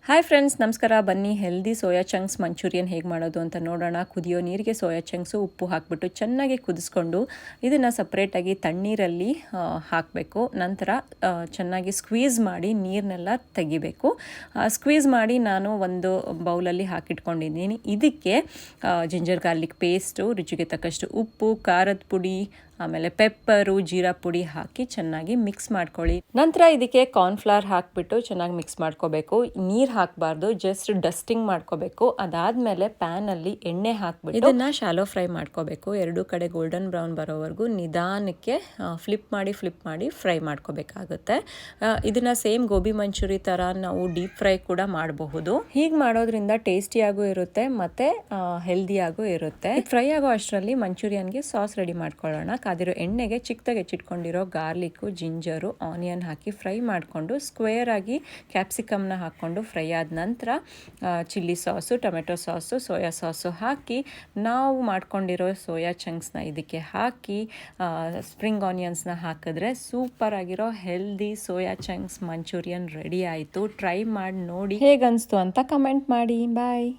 Hi friends, ನಮಸ್ಕಾರ. ಬನ್ನಿ healthy soya chunks manchurian ಹೇಗೆ ಮಾಡೋದು ಅಂತ ನೋಡೋಣ. ಕುದಿಯೋ ನೀರಿಗೆ ಸೋಯಾ ಚಂಕ್ಸು ಉಪ್ಪು ಹಾಕಿಬಿಟ್ಟು ಚೆನ್ನಾಗಿ ಕುದಿಸ್ಕೊಂಡು ಇದನ್ನು ಸಪ್ರೇಟಾಗಿ ತಣ್ಣೀರಲ್ಲಿ ಹಾಕಬೇಕು. ನಂತರ ಚೆನ್ನಾಗಿ ಸ್ಕ್ವೀಸ್ ಮಾಡಿ ನೀರನ್ನೆಲ್ಲ ತೆಗಿಬೇಕು. ಸ್ಕ್ವೀಸ್ ಮಾಡಿ ನಾನು ಒಂದು ಬೌಲಲ್ಲಿ ಹಾಕಿಟ್ಕೊಂಡಿದ್ದೀನಿ. ಇದಕ್ಕೆ ಜಿಂಜರ್ ಗಾರ್ಲಿಕ್ ಪೇಸ್ಟು, ರುಚಿಗೆ ತಕ್ಕಷ್ಟು ಉಪ್ಪು, ಖಾರದ ಪುಡಿ, ಆಮೇಲೆ ಪೆಪ್ಪರು, ಜೀರಾ ಪುಡಿ ಹಾಕಿ ಚೆನ್ನಾಗಿ ಮಿಕ್ಸ್ ಮಾಡ್ಕೊಳ್ಳಿ. ನಂತರ ಇದಕ್ಕೆ ಕಾರ್ನ್ಫ್ಲವರ್ ಹಾಕಿಬಿಟ್ಟು ಚೆನ್ನಾಗಿ ಮಿಕ್ಸ್ ಮಾಡ್ಕೋಬೇಕು. ನೀರು ಹಾಕಬಾರ್ದು, ಜಸ್ಟ್ ಡಸ್ಟಿಂಗ್ ಮಾಡ್ಕೋಬೇಕು. ಅದಾದಮೇಲೆ ಪ್ಯಾನಲ್ಲಿ ಎಣ್ಣೆ ಹಾಕಿಬಿಟ್ಟು ಇದನ್ನು ಶಾಲೋ ಫ್ರೈ ಮಾಡ್ಕೋಬೇಕು. ಎರಡೂ ಕಡೆ ಗೋಲ್ಡನ್ ಬ್ರೌನ್ ಬರೋವರೆಗೂ ನಿಧಾನಕ್ಕೆ ಫ್ಲಿಪ್ ಮಾಡಿ ಫ್ರೈ ಮಾಡ್ಕೋಬೇಕಾಗುತ್ತೆ. ಇದನ್ನು ಸೇಮ್ ಗೋಬಿ ಮಂಚೂರಿ ಥರ ನಾವು ಡೀಪ್ ಫ್ರೈ ಕೂಡ ಮಾಡಬಹುದು. ಹೀಗೆ ಮಾಡೋದ್ರಿಂದ ಟೇಸ್ಟಿಯಾಗೂ ಇರುತ್ತೆ ಮತ್ತು ಹೆಲ್ದಿಯಾಗೂ ಇರುತ್ತೆ. ಫ್ರೈ ಆಗೋ ಅಷ್ಟರಲ್ಲಿ ಮಂಚೂರಿಯನ್ಗೆ ಸಾಸ್ ರೆಡಿ ಮಾಡ್ಕೊಳ್ಳೋಣ. ಕಾದಿರೋ ಎಣ್ಣೆಗೆ ಚಿಕ್ಕದಾಗಿ ಹೆಚ್ಚಿಟ್ಕೊಂಡಿರೋ ಗಾರ್ಲಿಕ್ಕು, ಜಿಂಜರು, ಆನಿಯನ್ ಹಾಕಿ ಫ್ರೈ ಮಾಡಿಕೊಂಡು ಸ್ಕ್ವೇರ್ ಆಗಿ ಕ್ಯಾಪ್ಸಿಕಮ್ನ ಹಾಕ್ಕೊಂಡು ಫ್ರೈ ಆದ ನಂತರ chilli sauce, tomato sauce, soya sauce ಹಾಕಿ ನಾವು ಮಾಡ್ಕೊಂಡಿರೋ ಸೋಯಾ ಚಂಕ್ಸ್ನ ಇದಕ್ಕೆ ಹಾಕಿ ಸ್ಪ್ರಿಂಗ್ ಆನಿಯನ್ಸ್ನ ಹಾಕಿದ್ರೆ ಸೂಪರ್ ಆಗಿರೋ healthy soya chunks manchurian ready ಆಯಿತು. ಟ್ರೈ ಮಾಡಿ ನೋಡಿ ಹೇಗನ್ನಿಸ್ತು ಅಂತ ಕಮೆಂಟ್ ಮಾಡಿ. ಬಾಯ್.